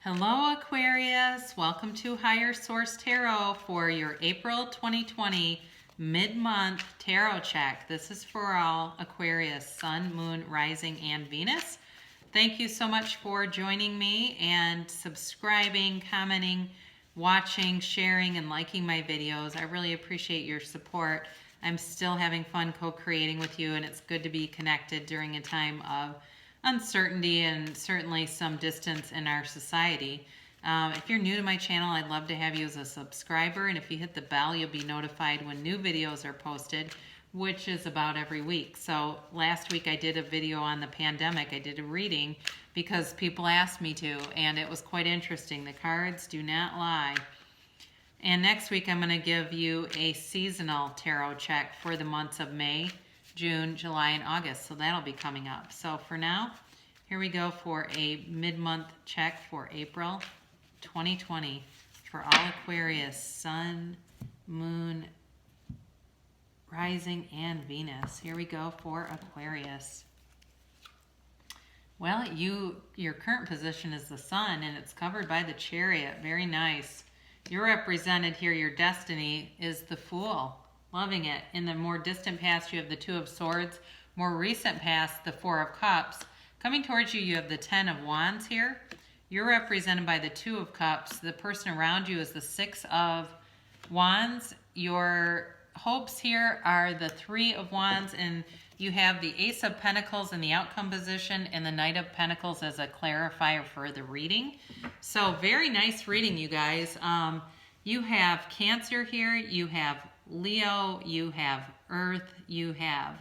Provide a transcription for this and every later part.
Hello Aquarius, welcome to Higher Source Tarot for your April 2020 mid-month tarot check. This is for all Aquarius, Sun, Moon, Rising, and Venus. Thank you so much for joining me and subscribing, commenting, watching, sharing, and liking my videos. I really appreciate your support. I'm still having fun co-creating with you, and it's good to be connected during a time of uncertainty and certainly some distance in our society. If you're new to my channel, I'd love to have you as a subscriber, and if you hit the bell, you'll be notified when new videos are posted, which is about every week. So last week I did a video on the pandemic. I did a reading because people asked me to, and it was quite interesting. The cards do not lie. And next week I'm going to give you a seasonal tarot check for the months of May, June, July, and August. So that'll be coming up. So for now, here we go for a mid-month check for April 2020 for all Aquarius, Sun, Moon, Rising, and Venus. Here we go for Aquarius. Well, your current position is the Sun, and it's covered by the Chariot. Very nice. You're represented here. Your destiny is the Fool. Loving it. In the more distant past, you have the Two of Swords. More recent past, the Four of Cups. Coming towards you, you have the Ten of Wands here. You're represented by the Two of Cups. The person around you is the Six of Wands. Your hopes here are the Three of Wands, and you have the Ace of Pentacles in the outcome position and the Knight of Pentacles as a clarifier for the reading. So very nice reading, you guys. You have Cancer here. You have Leo, you have Earth, you have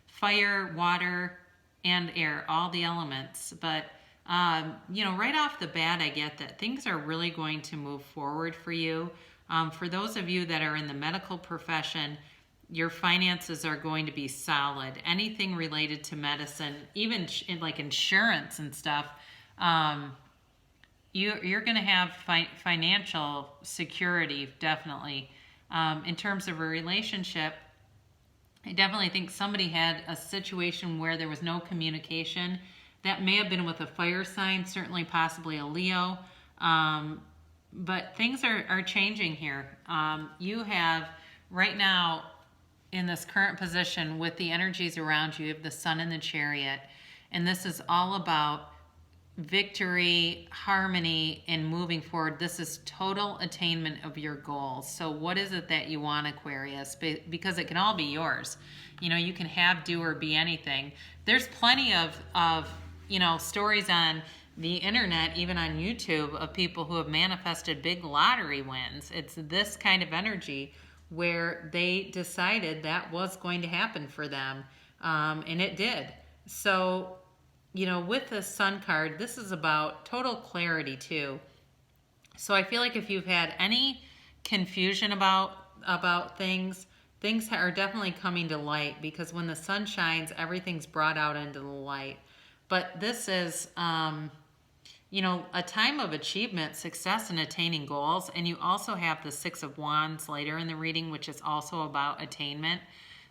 fire, water, and air, all the elements. But, right off the bat, I get that things are really going to move forward for you. For those of you that are in the medical profession, your finances are going to be solid. Anything related to medicine, even like insurance and stuff, you're going to have financial security, definitely. In terms of a relationship, I definitely think somebody had a situation where there was no communication. That may have been with a fire sign, certainly possibly a Leo. But things are changing here. You have, right now, in this current position with the energies around you, you have the Sun and the Chariot. And this is all about victory, harmony, and moving forward. This is total attainment of your goals. So what is it that you want, Aquarius? Because it can all be yours. You can have, do, or be anything. There's plenty of stories on the internet, even on YouTube, of people who have manifested big lottery wins. It's this kind of energy where they decided that was going to happen for them, and it did. So with the Sun card, this is about total clarity too. So I feel like if you've had any confusion about things are definitely coming to light, because when the sun shines, everything's brought out into the light. But this is, a time of achievement, success, and attaining goals. And you also have the Six of Wands later in the reading, which is also about attainment.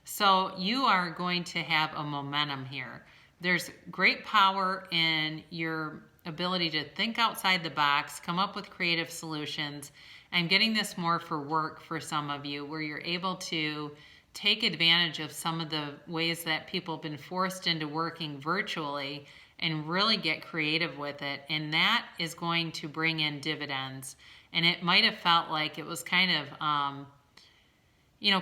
So you are going to have a momentum here. There's great power in your ability to think outside the box, come up with creative solutions. I'm getting this more for work for some of you, where you're able to take advantage of some of the ways that people have been forced into working virtually and really get creative with it. And that is going to bring in dividends. And it might have felt like it was kind of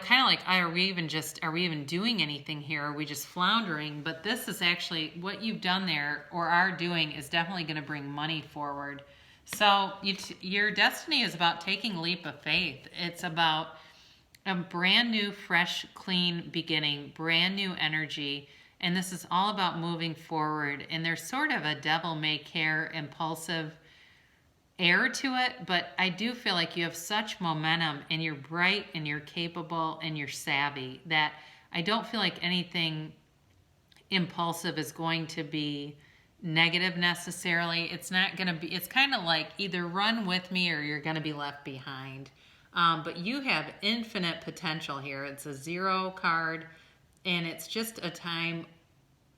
like, are we even doing anything here? Are we just floundering? But this is actually what you've done there or are doing is definitely going to bring money forward. So your destiny is about taking a leap of faith. It's about a brand new, fresh, clean beginning, brand new energy. And this is all about moving forward. And there's sort of a devil-may-care, impulsive air to it, but I do feel like you have such momentum, and you're bright, and you're capable, and you're savvy, that I don't feel like anything impulsive is going to be negative necessarily. It's not going to be, it's kind of like either run with me or you're going to be left behind. But you have infinite potential here. It's a 0 card, and it's just a time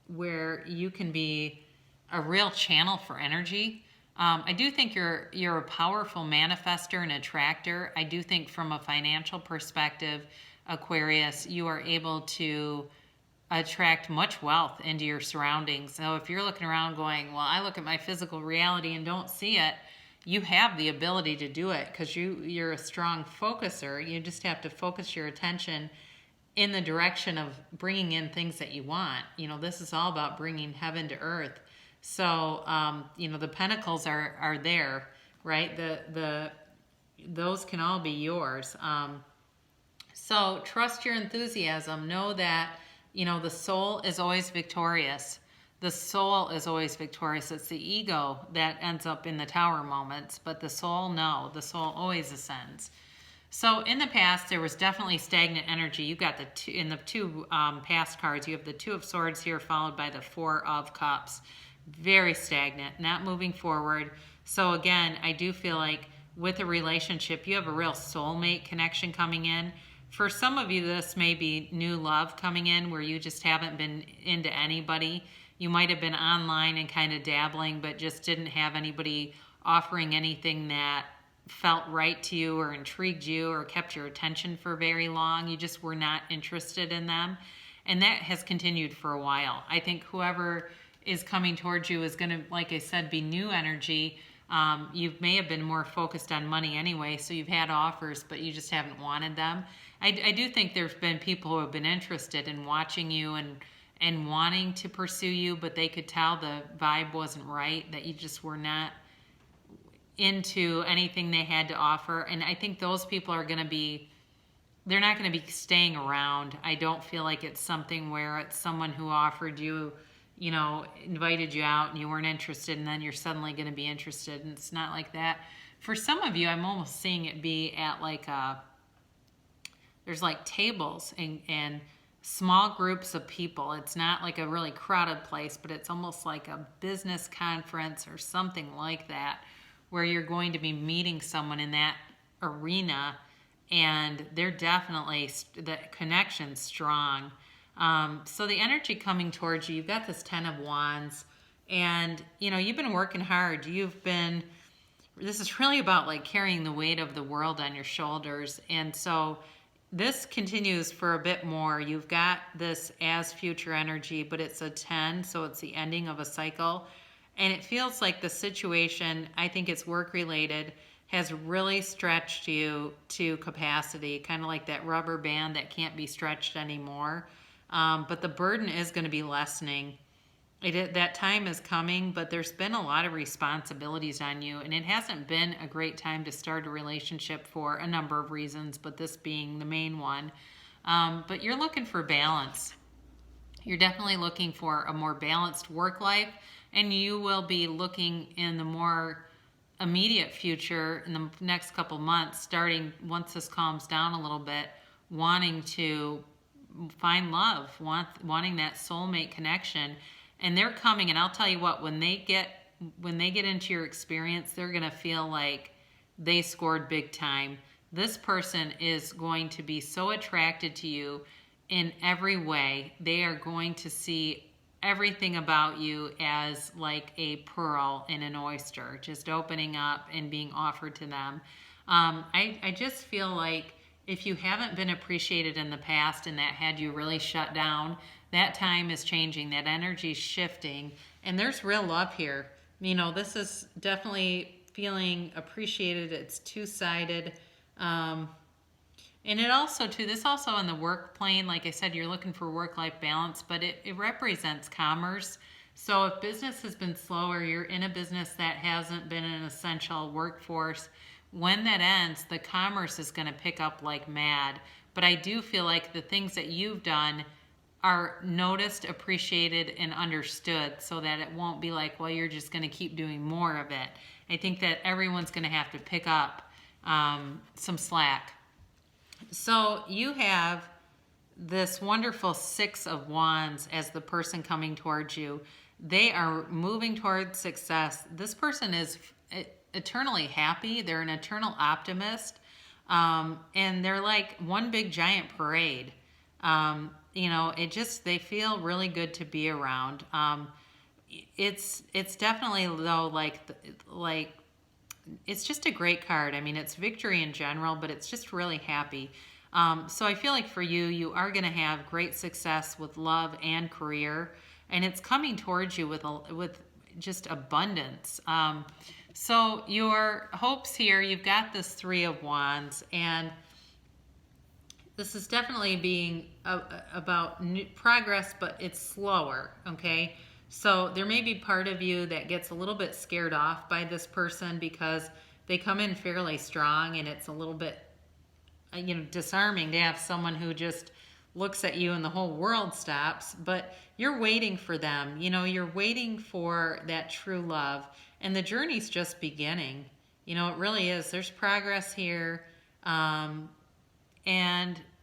where you can be a real channel for energy. I do think you're a powerful manifester and attractor. I do think from a financial perspective, Aquarius, you are able to attract much wealth into your surroundings. So if you're looking around going, well, I look at my physical reality and don't see it, you have the ability to do it because you're a strong focuser. You just have to focus your attention in the direction of bringing in things that you want. This is all about bringing heaven to earth. So, the pentacles are there, right? Those can all be yours. So trust your enthusiasm. Know that, the soul is always victorious. The soul is always victorious. It's the ego that ends up in the tower moments, but the soul, no, the soul always ascends. So in the past, there was definitely stagnant energy. You've got in the two past cards, you have the Two of Swords here, followed by the Four of Cups. Very stagnant, not moving forward. So again, I do feel like with a relationship, you have a real soulmate connection coming in. For some of you, this may be new love coming in where you just haven't been into anybody. You might have been online and kind of dabbling, but just didn't have anybody offering anything that felt right to you or intrigued you or kept your attention for very long. You just were not interested in them. And that has continued for a while. I think whoever is coming towards you is going to, like I said, be new energy. You may have been more focused on money anyway, so you've had offers, but you just haven't wanted them. I do think there's been people who have been interested in watching you and wanting to pursue you, but they could tell the vibe wasn't right, that you just were not into anything they had to offer. And I think those people are going to be, they're not going to be staying around. I don't feel like it's something where it's someone who offered you, invited you out and you weren't interested and then you're suddenly going to be interested. And it's not like that. For some of you, I'm almost seeing it be at there's like tables and small groups of people. It's not like a really crowded place, but it's almost like a business conference or something like that, where you're going to be meeting someone in that arena, and they're definitely, the connection's strong. So the energy coming towards you, you've got this Ten of Wands, and you've been working hard. This is really about like carrying the weight of the world on your shoulders, and so this continues for a bit more. You've got this as future energy, but it's a 10, so it's the ending of a cycle. And it feels like the situation, I think it's work related, has really stretched you to capacity, kind of like that rubber band that can't be stretched anymore. But the burden is going to be lessening. That time is coming, but there's been a lot of responsibilities on you, and it hasn't been a great time to start a relationship for a number of reasons, but this being the main one. But you're looking for balance. You're definitely looking for a more balanced work life, and you will be looking in the more immediate future, in the next couple months, starting once this calms down a little bit, wanting to find love, wanting that soulmate connection. And they're coming, and I'll tell you what, when they get into your experience, they're going to feel like they scored big time. This person is going to be so attracted to you in every way. They are going to see everything about you as like a pearl in an oyster, just opening up and being offered to them. I just feel like if you haven't been appreciated in the past and that had you really shut down, that time is changing, that energy is shifting, and there's real love here. This is definitely feeling appreciated. It's two-sided. And it also, too, this also on the work plane, like I said, you're looking for work-life balance, but it represents commerce. So if business has been slower, you're in a business that hasn't been an essential workforce, when that ends, the commerce is going to pick up like mad. But I do feel like the things that you've done are noticed, appreciated, and understood, so that it won't be like, well, you're just going to keep doing more of it. I think that everyone's going to have to pick up some slack. So you have this wonderful Six of Wands as the person coming towards you. They are moving towards success. This person is eternally happy. They're an eternal optimist. And they're like one big giant parade. They feel really good to be around. it's definitely though like it's just a great card. I mean, it's victory in general, but it's just really happy. So I feel like for you, you are going to have great success with love and career, and it's coming towards you with just abundance. So your hopes here, you've got this Three of Wands, and this is definitely being about progress, but it's slower, okay? So there may be part of you that gets a little bit scared off by this person because they come in fairly strong, and it's a little bit, disarming to have someone who just looks at you and the whole world stops. But you're waiting for them. You're waiting for that true love, and the journey's just beginning. It really is. There's progress here. And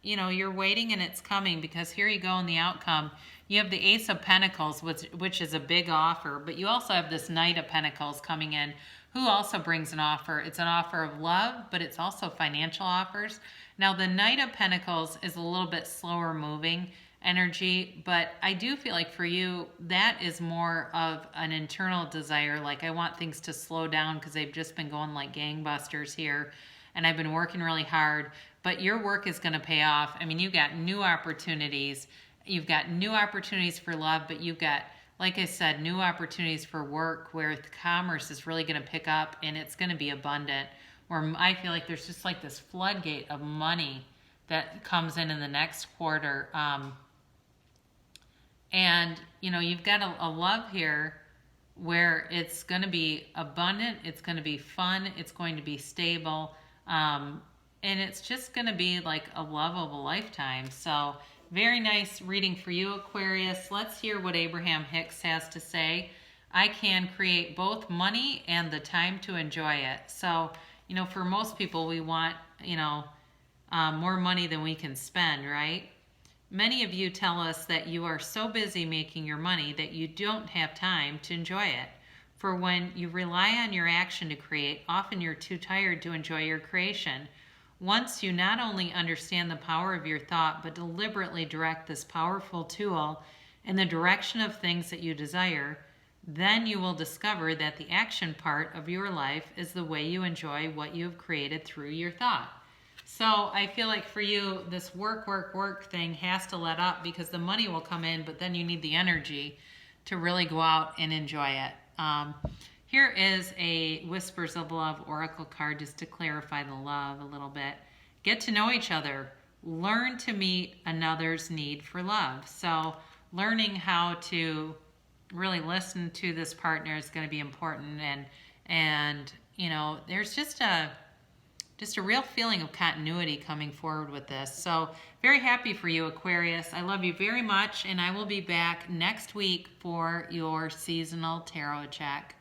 you're waiting, and it's coming, because here you go in the outcome. You have the Ace of Pentacles, which is a big offer, but you also have this Knight of Pentacles coming in, who also brings an offer. It's an offer of love, but it's also financial offers. Now, the Knight of Pentacles is a little bit slower moving energy, but I do feel like for you, that is more of an internal desire. Like, I want things to slow down because they've just been going like gangbusters here, and I've been working really hard. But your work is going to pay off. I mean, you've got new opportunities. You've got new opportunities for love, but you've got, like I said, new opportunities for work where the commerce is really going to pick up, and it's going to be abundant. Where I feel like there's just like this floodgate of money that comes in the next quarter. And, you've got a love here where it's going to be abundant, it's going to be fun, it's going to be stable. And it's just going to be like a love of a lifetime. So very nice reading for you, Aquarius. Let's hear what Abraham Hicks has to say. I can create both money and the time to enjoy it. So, for most people, we want, more money than we can spend, right? Many of you tell us that you are so busy making your money that you don't have time to enjoy it. For when you rely on your action to create, often you're too tired to enjoy your creation. Once you not only understand the power of your thought, but deliberately direct this powerful tool in the direction of things that you desire, then you will discover that the action part of your life is the way you enjoy what you have created through your thought. So I feel like for you, this work thing has to let up, because the money will come in, but then you need the energy to really go out and enjoy it. Here is a Whispers of Love Oracle card, just to clarify the love a little bit. Get to know each other. Learn to meet another's need for love. So learning how to really listen to this partner is going to be important. And there's just a real feeling of continuity coming forward with this. So very happy for you, Aquarius. I love you very much, and I will be back next week for your seasonal tarot check.